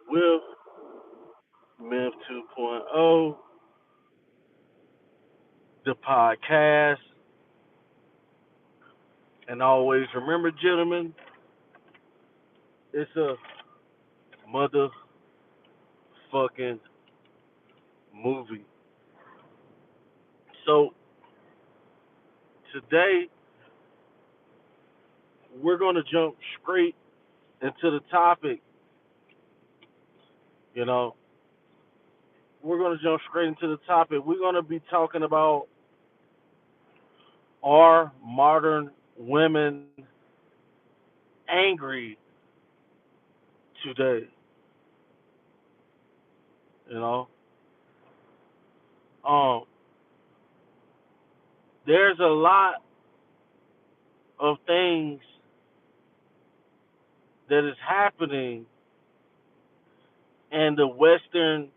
with Myth 2.0, the podcast. And always remember, gentlemen, it's a motherfucking movie. So today, we're going to jump straight into the topic. You know, we're going to jump straight into the topic. We're going to be talking about, are modern women angry today? You know, um, there's a lot of things that is happening in the Western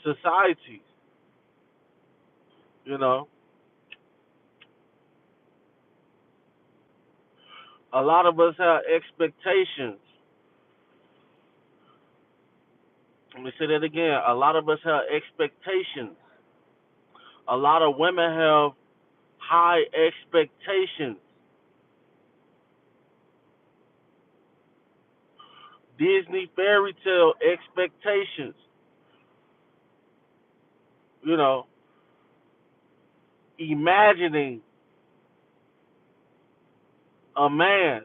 society. You know, a lot of us have expectations. Let me say that again. A lot of us have expectations. A lot of women have high expectations. Disney fairy tale expectations. You know, imagining a man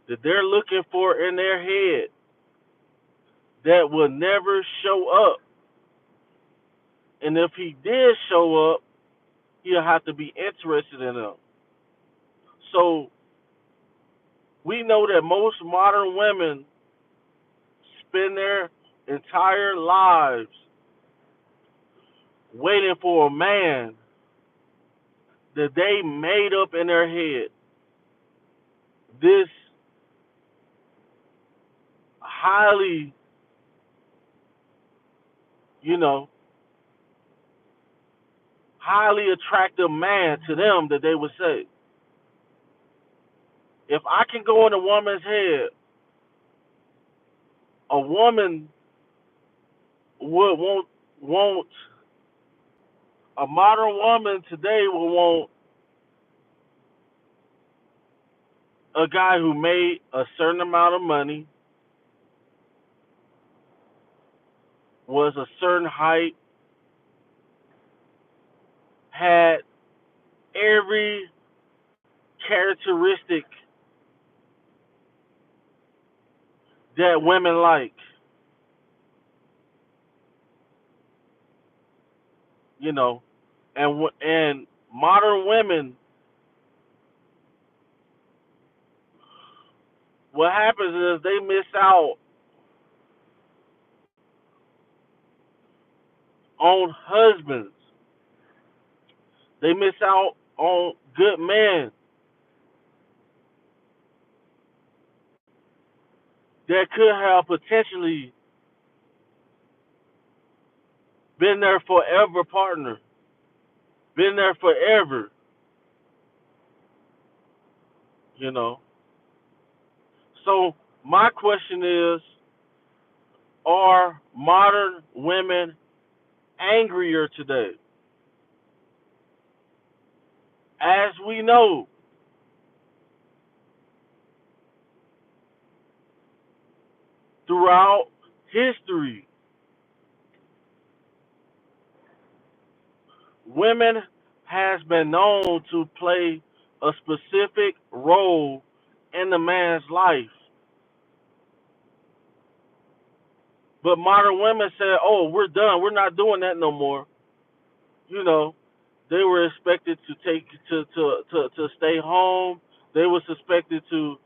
that they're looking for in their head that will never show up. And if he did show up, he'll have to be interested in them. So we know that most modern women spend their entire lives waiting for a man that they made up in their head. This highly, you know, highly attractive man to them that they would say, if I can go in a woman's head, a woman would want a modern woman today will want a guy who made a certain amount of money, was a certain height, had every characteristic that women like. You know, and modern women, what happens is they miss out on husbands. They miss out on good men that could have potentially been their forever partner, been there forever. You know. So my question is, are modern women angrier today? As we know, throughout history, women has been known to play a specific role in the man's life. But modern women said, "Oh, we're done. We're not doing that no more." You know, they were expected to take to stay home. They were expected to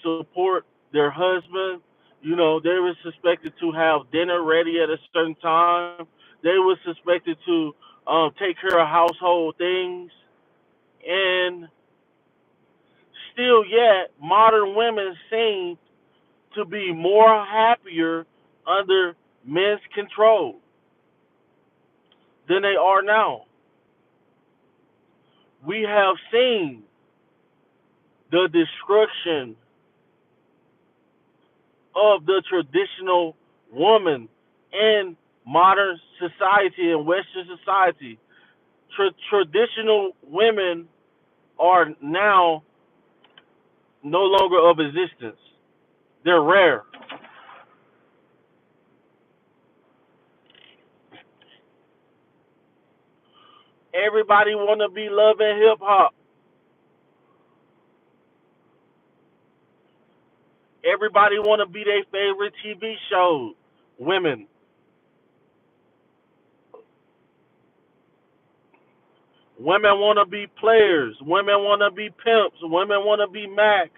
support their husband. You know, they were expected to have dinner ready at a certain time. They were expected to take care of household things. And still yet, modern women seem to be more happier under men's control than they are now. We have seen the destruction. of the traditional woman in modern society and Western society. Traditional women are now no longer of existence. They're rare. Everybody want to be love and hip hop. Everybody want to be their favorite TV show. Women. Women want to be players. Women want to be pimps. Women want to be max.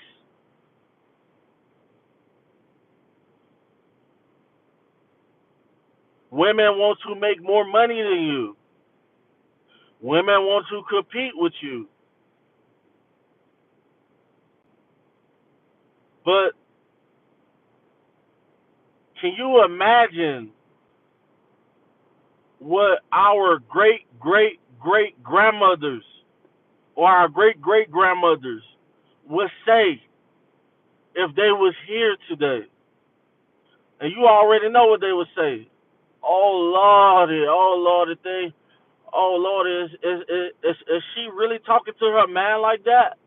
Women want to make more money than you. Women want to compete with you. But can you imagine what our great grandmothers or our great grandmothers would say if they was here today? And you already know what they would say. Oh Lordy, thing. Oh Lord, is she really talking to her man like that?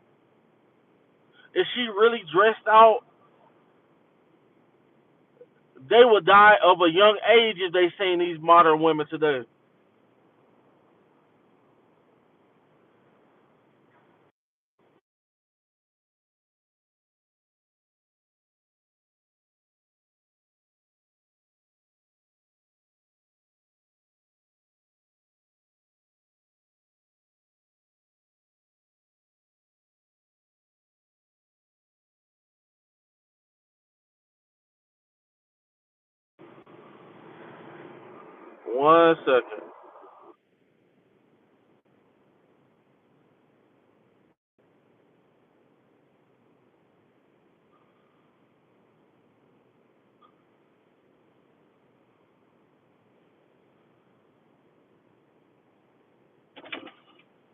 Is she really dressed out? They would die of a young age if they seen these modern women today. 1 second.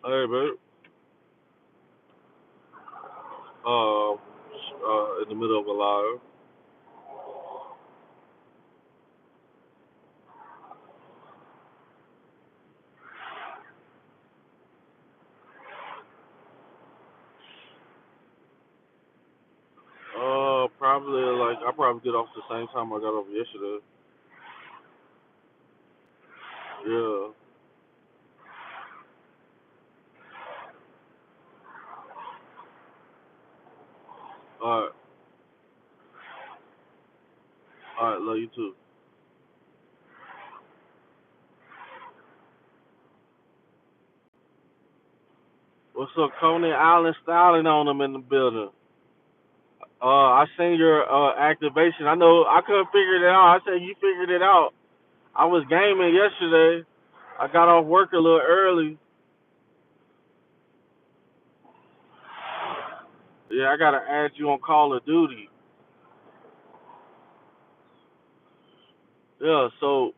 Hey, babe. In the middle of a live. Probably like I probably get off the same time I got off yesterday. Yeah. All right. All right. Love you too. What's up, Coney Island styling on them in the building? I seen your activation. I know I couldn't figure it out. I said you figured it out. I was gaming yesterday. I got off work a little early. Yeah, I gotta add you on Call of Duty. Yeah. So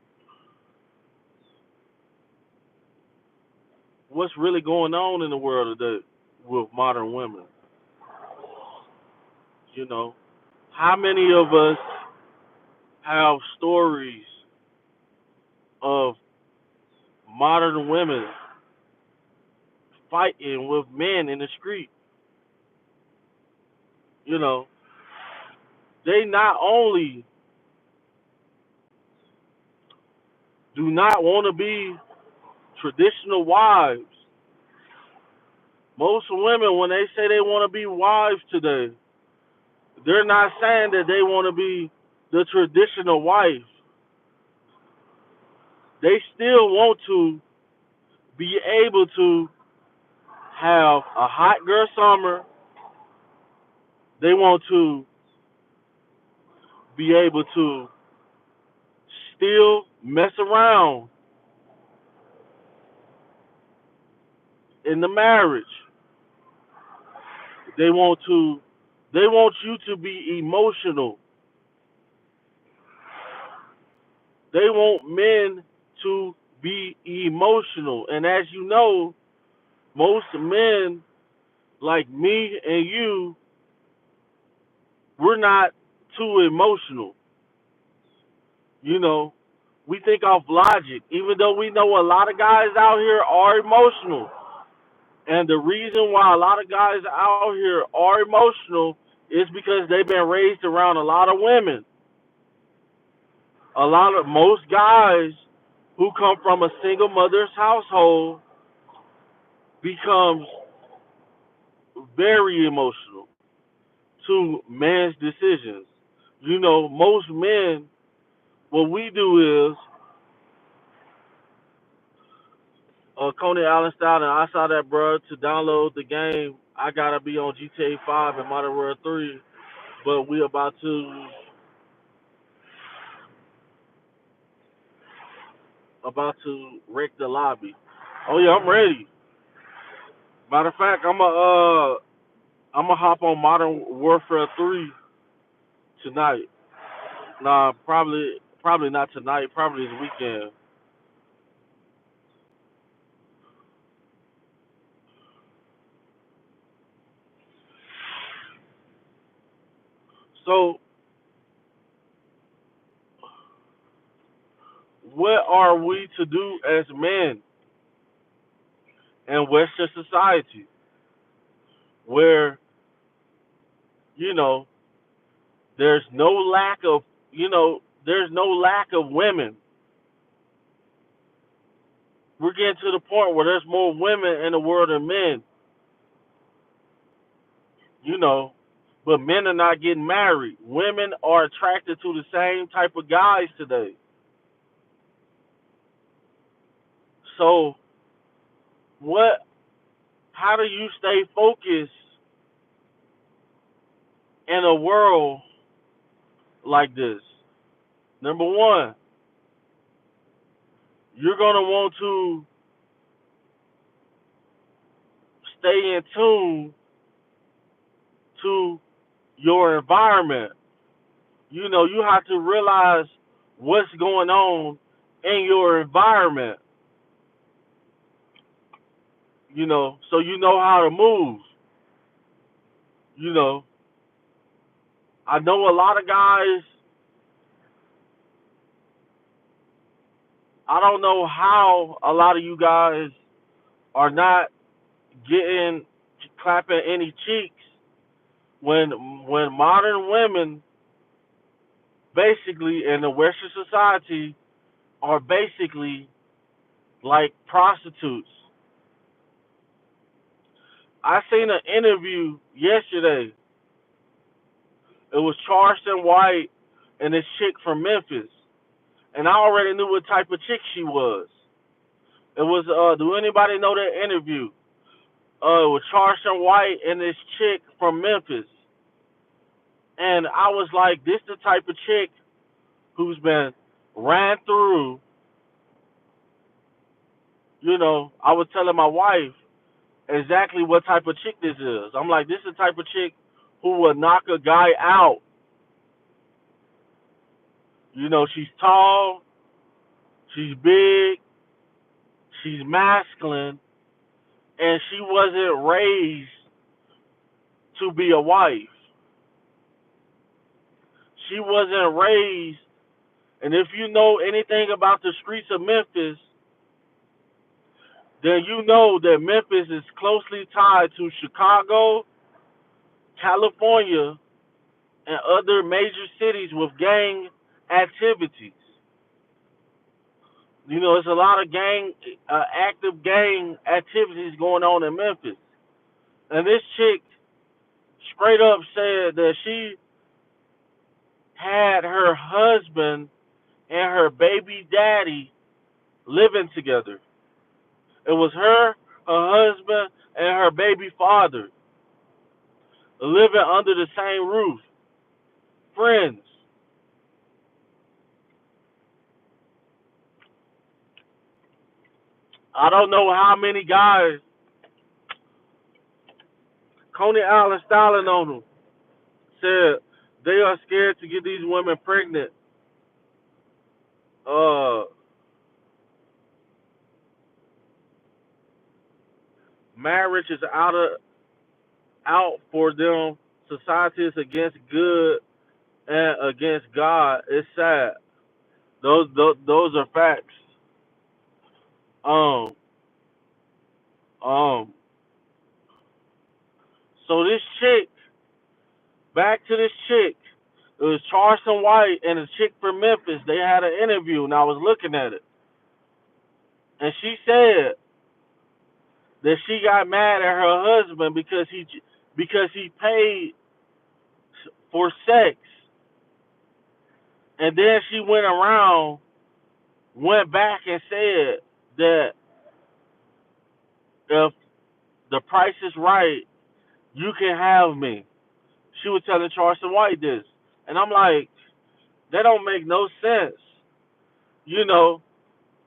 what's really going on in the world today with modern women? You know, how many of us have stories of modern women fighting with men in the street? You know, they not only do not want to be traditional wives. Most women, when they say they want to be wives today, they're not saying that they want to be the traditional wife. They still want to be able to have a hot girl summer. They want to be able to still mess around in the marriage. They want to they want you to be emotional. They want men to be emotional. And as you know, most men like me and you, we're not too emotional. You know, we think off logic, even though we know a lot of guys out here are emotional. And the reason why a lot of guys out here are emotional is because they've been raised around a lot of women. Most guys who come from a single mother's household becomes very emotional to man's decisions. Most men, what we do is, Coney Island style, and I saw that, bro. To download the game, I gotta be on GTA 5 and Modern Warfare 3, but we about to wreck the lobby. Oh yeah, I'm ready. Matter of fact, I'm gonna hop on Modern Warfare 3 tonight. Nah, probably not tonight. Probably this weekend. So, what are we to do as men in Western society, where you know there's no lack of there's no lack of women. We're getting to the point where there's more women in the world than men. You know, but men are not getting married. Women are attracted to the same type of guys today. So, what? How do you stay focused in a world like this? Number one, you're gonna want to stay in tune to your environment. You have to realize what's going on in your environment, so you know how to move. You know, I know a lot of guys, I don't know how a lot of you guys are not getting clapping any cheeks when modern women basically in the Western society are basically like prostitutes. I seen an interview yesterday. It was Charleston White and this chick from Memphis, and I already knew what type of chick she was. It was do anybody know that interview? It was Charleston White and this chick from Memphis, and I was like, this the type of chick who's been ran through. I was telling my wife exactly what type of chick this is. I'm like, this is the type of chick who will knock a guy out. She's tall, she's big, she's masculine, and she wasn't raised to be a wife. She wasn't raised, and if you know anything about the streets of Memphis, then you know that Memphis is closely tied to Chicago, California, and other major cities with gang activities. There's a lot of active gang activities going on in Memphis. And this chick straight up said that she had her husband and her baby daddy living together. It was her husband, and her baby father living under the same roof. Friends. I don't know how many guys Coney Island styling on them said they are scared to get these women pregnant. Uh, Marriage is out for them. Society is against good. and against God. It's sad. Those are facts. Um, um. So this chick, back to this chick. It was Charleston White and a chick from Memphis. They had an interview, and I was looking at it, and she said that she got mad at her husband because he paid for sex, and then she went back and said that if the price is right, you can have me. She was telling Charleston White this, and I'm like, that don't make no sense. You know,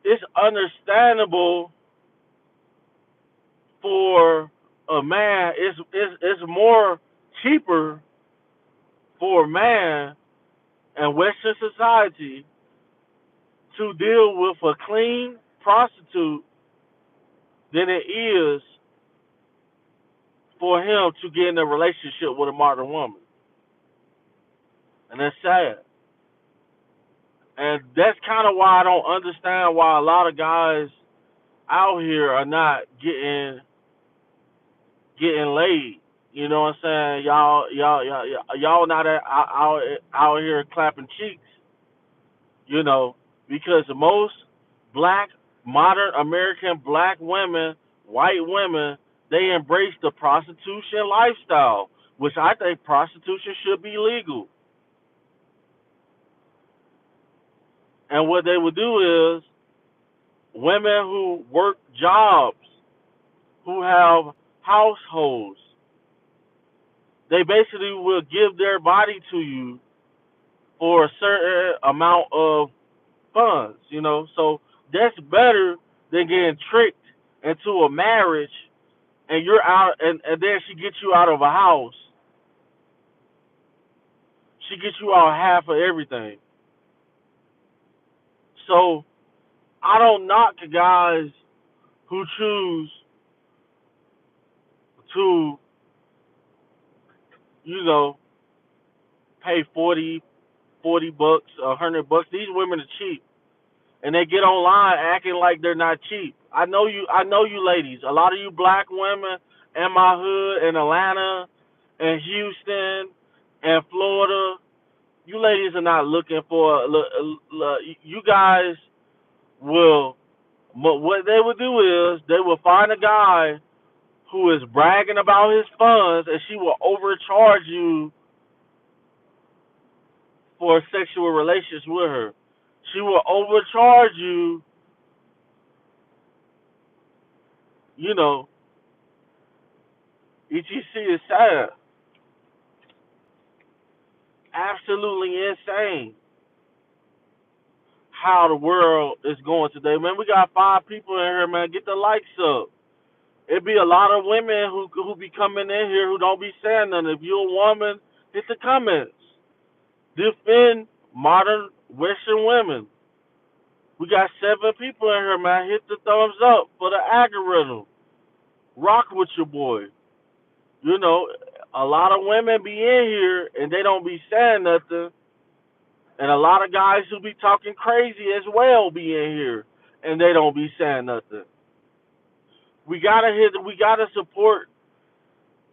it's understandable for a man. It's more cheaper for a man in Western society to deal with a clean prostitute than it is for him to get in a relationship with a modern woman. And that's sad. And that's kind of why I don't understand why a lot of guys out here are not getting laid. You know what I'm saying? Y'all not out here clapping cheeks. You know, because most black modern American black women, white women, they embrace the prostitution lifestyle, which I think prostitution should be legal. And what they would do is women who work jobs, who have households, they basically will give their body to you for a certain amount of funds, you know. So that's better than getting tricked into a marriage and you're out and then she gets you out of a house. She gets you out half of everything. So I don't knock the guys who choose to, you know, pay 40 bucks, $100. These women are cheap. And they get online acting like they're not cheap. I know you ladies. A lot of you black women in my hood in Atlanta and Houston and Florida, you ladies are not looking for you guys will what they will do is they will find a guy who is bragging about his funds and she will overcharge you for a sexual relations with her. She will overcharge you, you know. ETC is sad. Absolutely insane how the world is going today. Man, we got 5 people in here, man. Get the likes up. It be a lot of women who be coming in here who don't be saying nothing. If you're a woman, hit the comments. Defend modern Western women. We got 7 people in here, man. Hit the thumbs up for the algorithm. Rock with your boy. You know, a lot of women be in here and they don't be saying nothing. And a lot of guys who be talking crazy as well be in here and they don't be saying nothing. We gotta support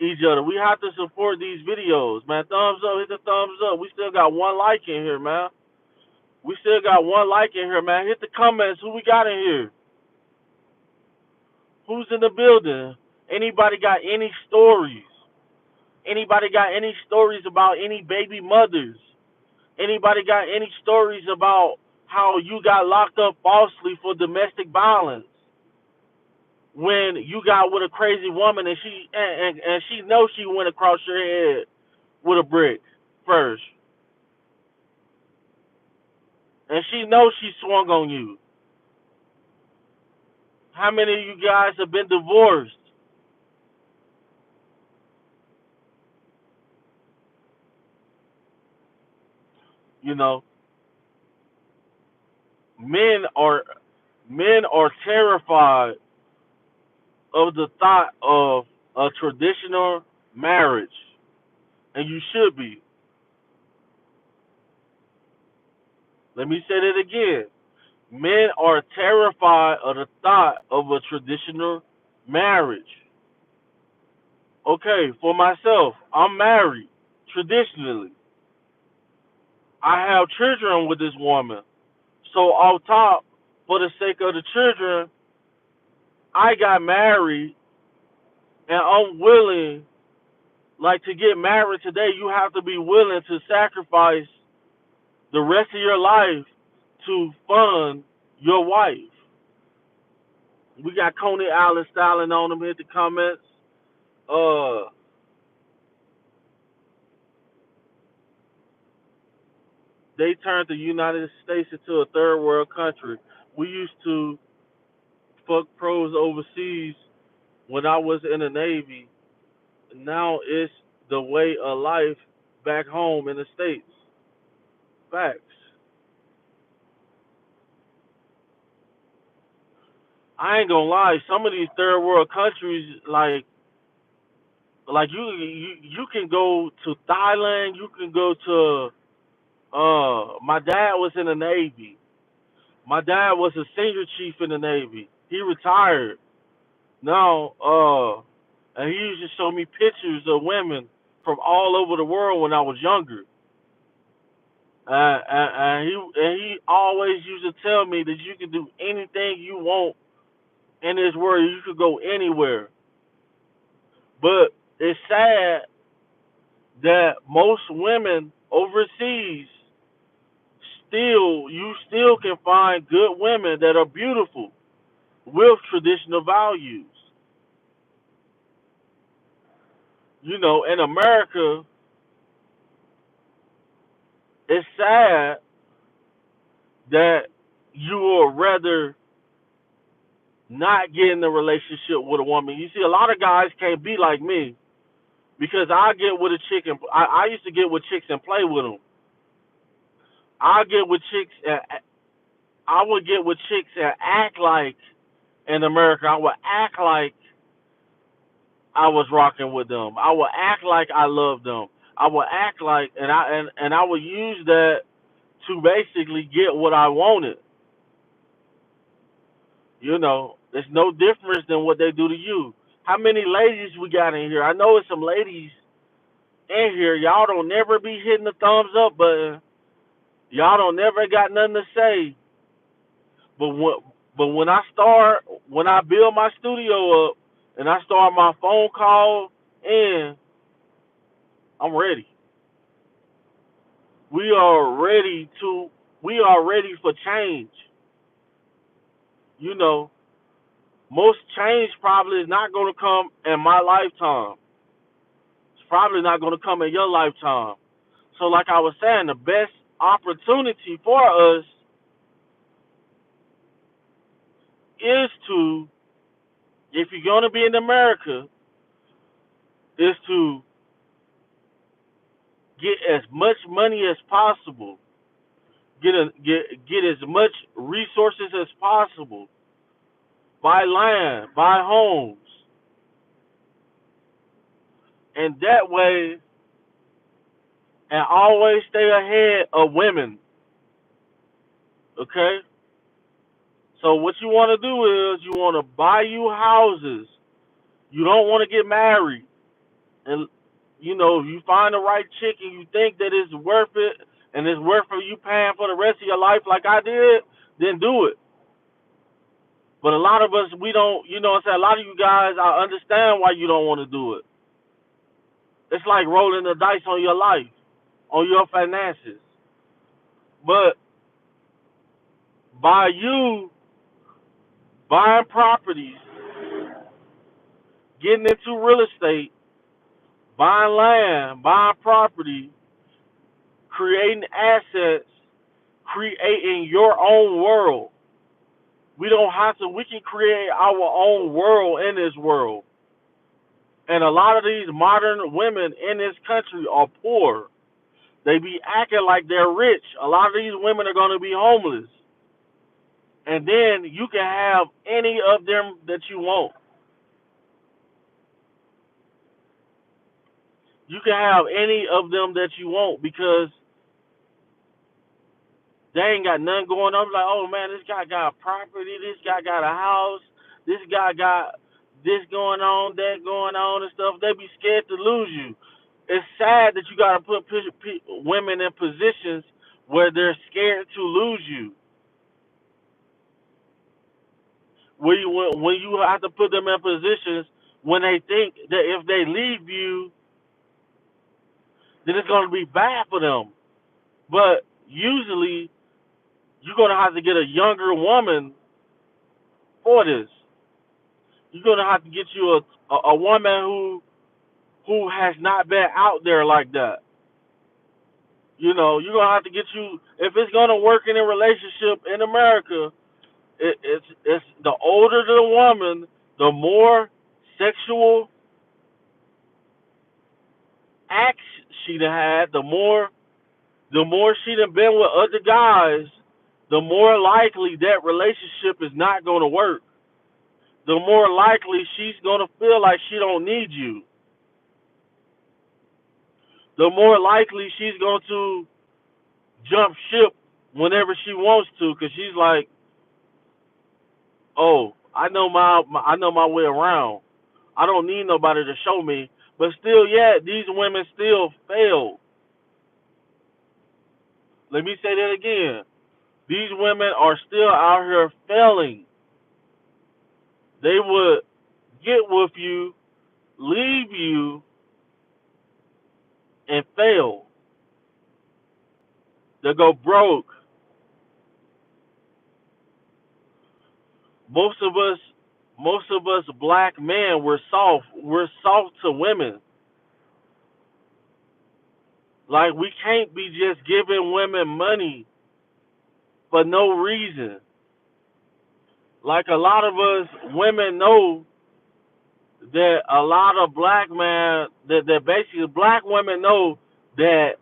each other. We have to support these videos, man. Thumbs up, hit the thumbs up. We still got 1 like in here, man. We still got 1 like in here, man. Hit the comments. Who we got in here? Who's in the building? Anybody got any stories? Anybody got any stories about any baby mothers? Anybody got any stories about how you got locked up falsely for domestic violence when you got with a crazy woman and she knows she went across your head with a brick first, and she knows she swung on you? How many of you guys have been divorced? You know, men are men are terrified of the thought of a traditional marriage, and you should be. Let me say that again. Men are terrified of the thought of a traditional marriage. Okay, for myself, I'm married traditionally. I have children with this woman. So off top, for the sake of the children, I got married and I'm willing, like to get married today, you have to be willing to sacrifice the rest of your life to fund your wife. We got Coney Island styling on them. Hit the comments. Uh, they turned the United States into a third world country. We used to fuck pros overseas when I was in the Navy. Now it's the way of life back home in the States. Facts. I ain't gonna lie. Some of these third world countries, like you can go to Thailand. You can go to. My dad was in the Navy. My dad was a senior chief in the Navy. He retired now. And he used to show me pictures of women from all over the world when I was younger. And he always used to tell me that you can do anything you want in this world. You could go anywhere. But it's sad that most women overseas still can find good women that are beautiful with traditional values. In America, it's sad that you would rather not get in a relationship with a woman. You see, a lot of guys can't be like me because I get with a chick and I used to get with chicks and play with them. I get with chicks and I would get with chicks and act like in America I would act like I was rocking with them. I would act like I loved them. I would act like and I would use that to basically get what I wanted. It's no difference than what they do to you. How many ladies we got in here? I know it's some ladies in here. Y'all don't never be hitting the thumbs up button. Y'all don't never got nothing to say. But when I build my studio up and I start my phone call in, I'm ready. We are ready to. We are ready for change. You know, most change probably is not going to come in my lifetime. It's probably not going to come in your lifetime. So, like I was saying, the best opportunity for us is to, if you're going to be in America, is to get as much money as possible, get as much resources as possible, buy land, buy homes, and that way, and always stay ahead of women. Okay. So what you want to do is you want to buy you houses. You don't want to get married, and you find the right chick and you think that it's worth it, and it's worth for you paying for the rest of your life like I did, then do it. But a lot of us, we don't. What I'm saying, a lot of you guys, I understand why you don't want to do it. It's like rolling the dice on your life, on your finances. But by you buying properties, getting into real estate, buying land, buying property, creating assets, creating your own world. We don't have to, we can create our own world in this world. And a lot of these modern women in this country are poor. They be acting like they're rich. A lot of these women are going to be homeless. And then you can have any of them that you want. You can have any of them that you want because They ain't got nothing going on. Like, oh man, this guy got a property, this guy got a house, this guy got this going on, that going on and stuff. They be scared to lose you. It's sad that you gotta put women in positions where they're scared to lose you. When you have to put them in positions when they think that if they leave you, then it's gonna be bad for them. But usually, you're gonna have to get a younger woman for this. You're gonna have to get you a woman who has not been out there like that. You're gonna have to get you if it's gonna work in a relationship in America. It's the older the woman, the more sexual acts she done had, the more she done been with other guys, the more likely that relationship is not gonna work. The more likely she's gonna feel like she don't need you. The more likely she's going to jump ship whenever she wants to, because she's like, oh, I know my way around. I don't need nobody to show me. But still, yeah, these women still fail. Let me say that again. These women are still out here failing. They would get with you, leave you, and fail. They go broke. Most of us, most of us black men, we're soft. We're soft to women. Like we can't be just giving women money for no reason. Like a lot of us women know that a lot of black men that basically black women know that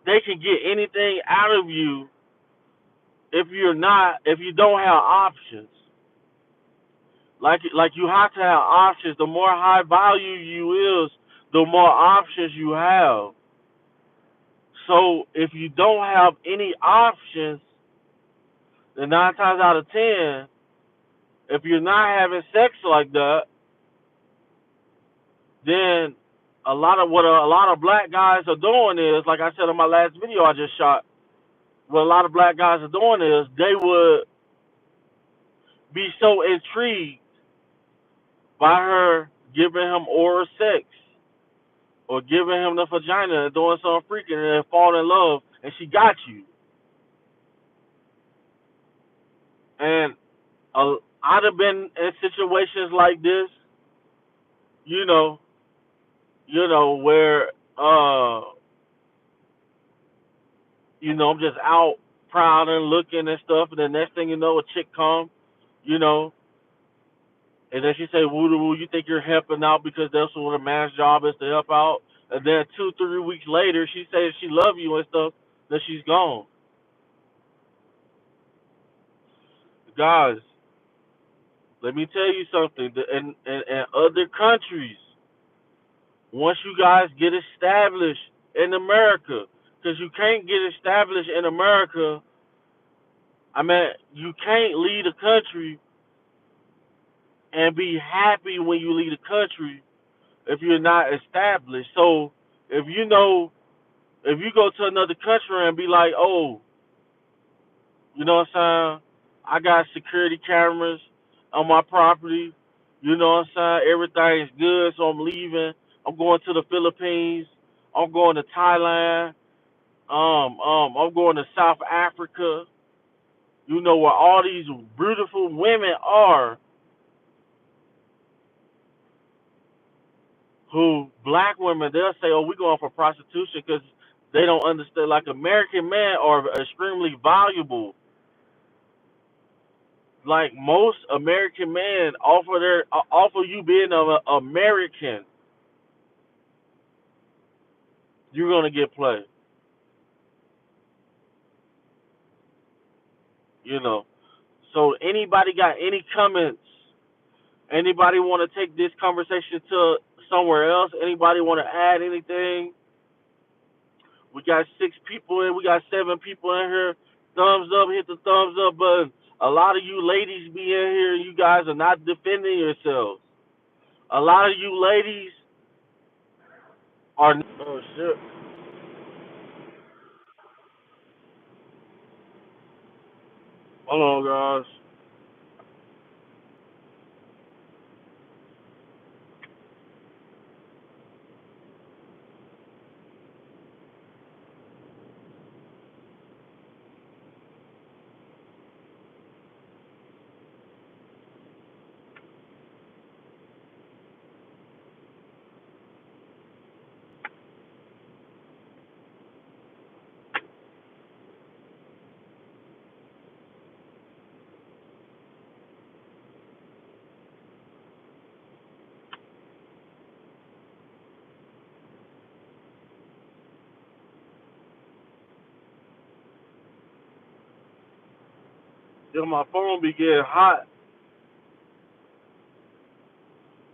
they can get anything out of you if you don't have options. Like you have to have options. The more high value you is, the more options you have. So if you don't have any options, then 9 times out of 10, if you're not having sex like that, then a lot of black guys are doing is, like I said in my last video I just shot, what a lot of black guys are doing is they would be so intrigued by her giving him oral sex or giving him the vagina and doing something freaking and they fall in love and she got you. And I'd have been in situations like this, you know, where I'm just out prowling, looking and stuff, and the next thing you know, a chick come, you know, and then she say, "Woo woo, you think you're helping out because that's what a man's job is to help out?" And then 2, 3 weeks later, she says she love you and stuff, then she's gone. Guys, let me tell you something. In other countries, once you guys get established in America, because you can't get established in America. I mean, you can't leave a country and be happy when you leave the country if you're not established. So if if you go to another country and be like, oh, you know what I'm saying? I got security cameras on my property. You know what I'm saying? Everything's good, so I'm leaving. I'm going to the Philippines. I'm going to Thailand. I'm going to South Africa. You know where all these beautiful women are who black women, they'll say, oh, we're going for prostitution because they don't understand. Like American men are extremely valuable. Like most American men offer you being an American, you're gonna get played. You know. So anybody got any comments? Anybody want to take this conversation to somewhere else? Anybody want to add anything? We got 6 people in. We got 7 people in here. Thumbs up. Hit the thumbs up button. A lot of you ladies be in here and you guys are not defending yourselves. A lot of you ladies are. Oh shit. Hold on, guys. Yo, my phone be getting hot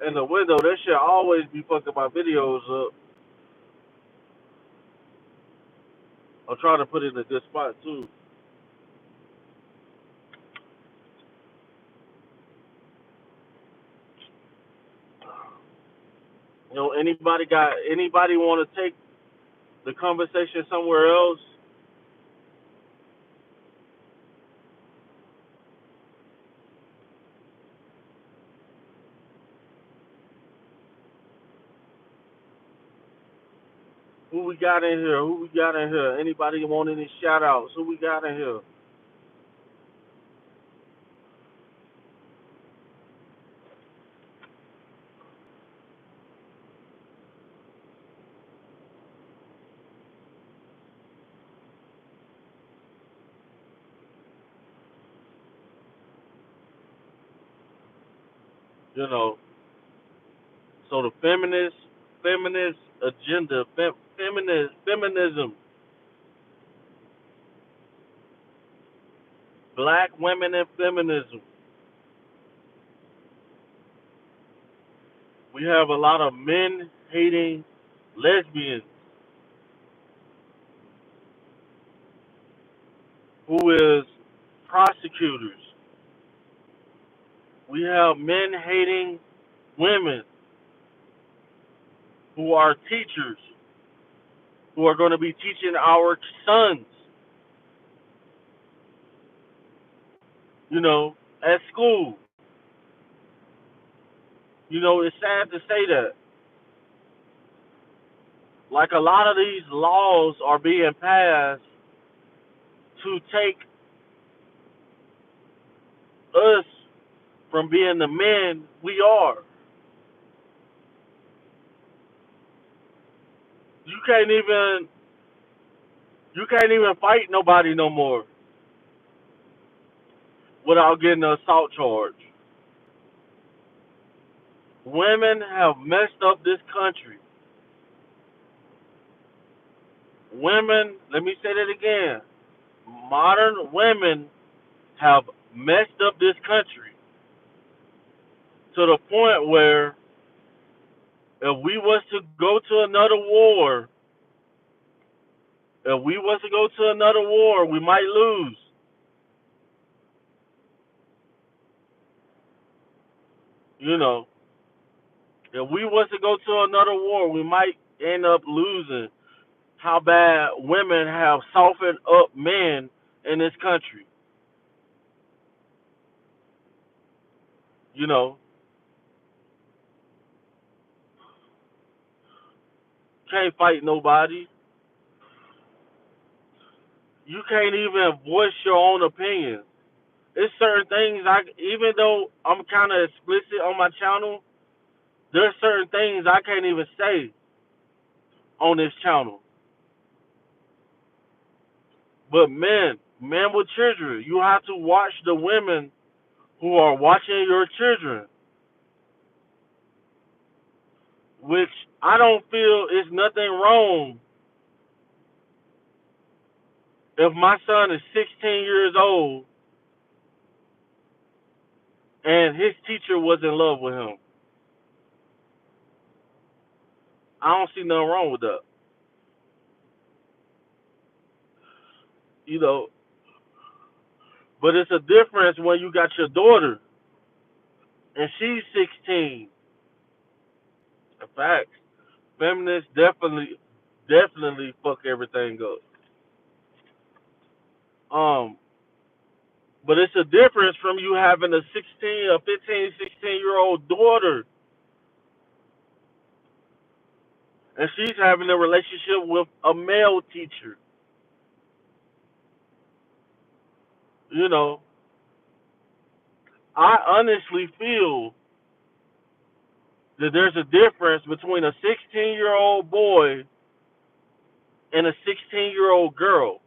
in the window. That shit always be fucking my videos up. I'm trying to put it in a good spot too. Anybody want to take the conversation somewhere else? Who we got in here? Who we got in here? Anybody want any shout outs? Who we got in here? You know, so the feminist agenda, feminism, black women and feminism. We have a lot of men hating lesbians who is prosecutors. We have men hating women who are teachers, who are going to be teaching our sons, you know, at school. You know, it's sad to say that. Like a lot of these laws are being passed to take us from being the men we are. You can't even you can't even fight nobody no more without getting an assault charge. Women have messed up this country. Women, let me say that again. Modern women have messed up this country to the point where if we was to go to another war, we might lose. You know, if we was to go to another war, we might end up losing. How bad women have softened up men in this country. You know, can't fight nobody. You can't even voice your own opinion. It's certain things even though I'm kind of explicit on my channel, there's certain things I can't even say on this channel. But men with children, you have to watch the women who are watching your children, which I don't feel is nothing wrong if my son is 16 years old and his teacher was in love with him. I don't see nothing wrong with that. you know. But it's a difference when you got your daughter and she's 16. In fact, feminists definitely fuck everything up. Um, but it's a difference from you having a 16, a 15, 16-year-old daughter, and she's having a relationship with a male teacher. You know, I honestly feel that there's a difference between a 16-year-old boy and a 16-year-old girl.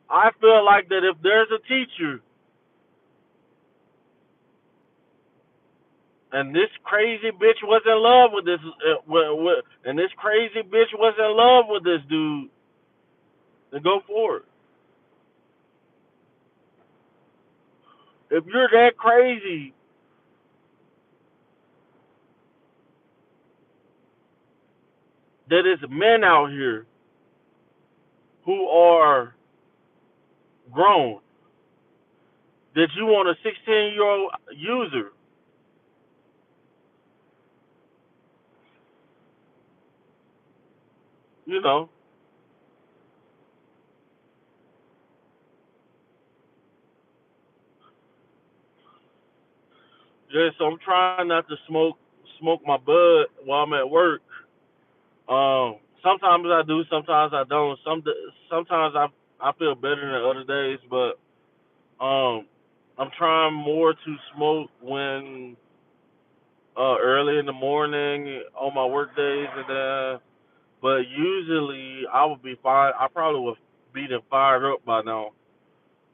I feel like that if there's a teacher and this crazy bitch was in love with this, and this crazy bitch was in love with this dude, then go for it. If you're that crazy, that is men out here who are grown, that you want a 16-year-old user, you know, just so I'm trying not to smoke my bud while I'm at work. Sometimes I do, sometimes I don't. Sometimes I feel better than other days, but I'm trying more to smoke when early in the morning on my work days, and then but usually I would be fine. I probably would be then fired up by now.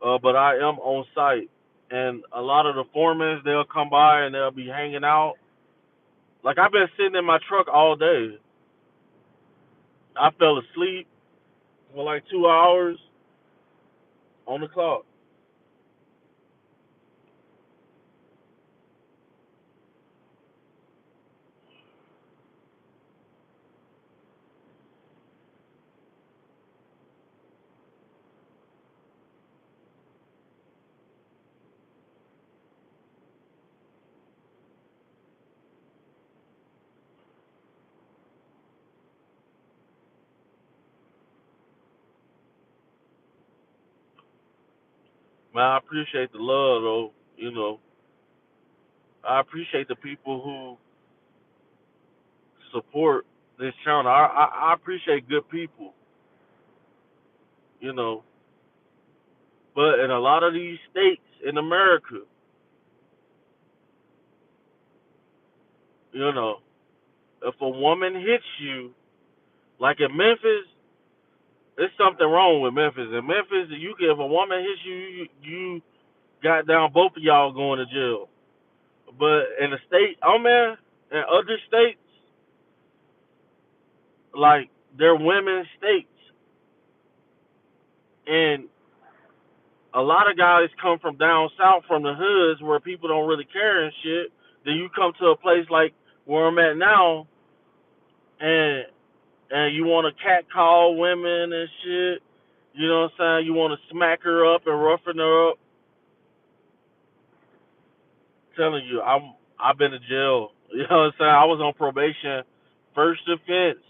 But I am on site, and a lot of the foremen they'll come by and they'll be hanging out. Like I've been sitting in my truck all day. I fell asleep for like 2 hours on the clock. Man, I appreciate the love though. You know, I appreciate the people who support this channel. I appreciate good people. You know, but in a lot of these states in America, you know, if a woman hits you, like in Memphis, there's something wrong with Memphis. In Memphis, you can, if a woman hits you, you got down both of y'all going to jail. But in the state I'm in, in other states, like they're women's states, and a lot of guys come from down south, from the hoods where people don't really care and shit. Then you come to a place like where I'm at now, and you want to catcall women and shit. You know what I'm saying? You want to smack her up and roughen her up. I'm telling you, I've been to jail. You know what I'm saying? I was on probation. First offense,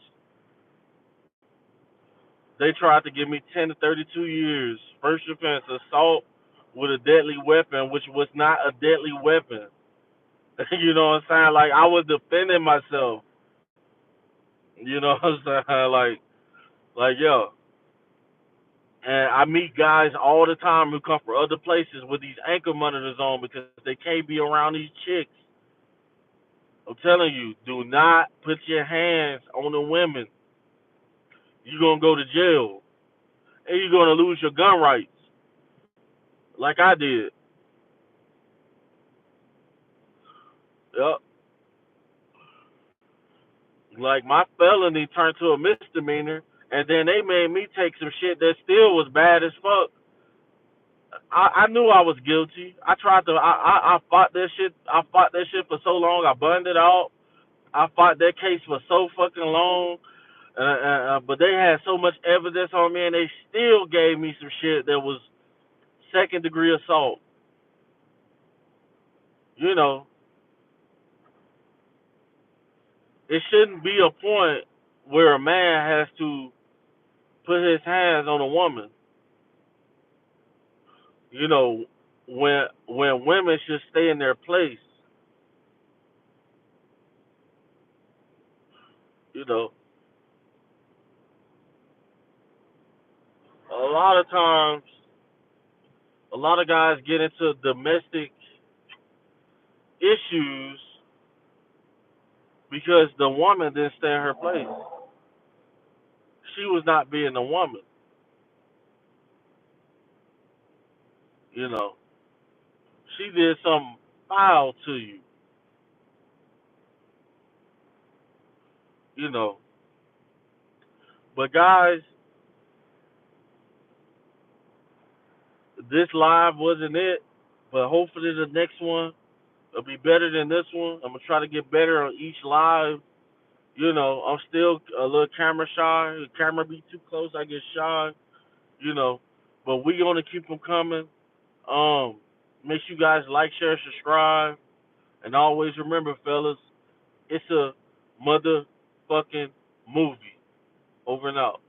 they tried to give me 10 to 32 years. First offense, assault with a deadly weapon, which was not a deadly weapon. You know what I'm saying? Like I was defending myself. You know what I'm saying? Yo. And I meet guys all the time who come from other places with these ankle monitors on because they can't be around these chicks. I'm telling you, do not put your hands on the women. You're gonna go to jail. And you're gonna lose your gun rights. Like I did. Yep. Like my felony turned to a misdemeanor, and then they made me take some shit that still was bad as fuck. I knew I was guilty. I tried to. I fought that shit. I fought that shit for so long. I burned it out. I fought that case for so fucking long. But they had so much evidence on me, and they still gave me some shit that was second degree assault. You know, it shouldn't be a point where a man has to put his hands on a woman. You know, when women should stay in their place. You know, a lot of times, a lot of guys get into domestic issues because the woman didn't stay in her place. She was not being a woman. You know, she did something foul to you. You know, but guys, this live wasn't it. But hopefully the next one will be better than this one. I'm gonna try to get better on each live. You know, I'm still a little camera shy. The camera be too close, I get shy. You know, but we gonna keep them coming. Um, make sure you guys like, share, subscribe, and always remember, fellas, it's a motherfucking movie. Over and out.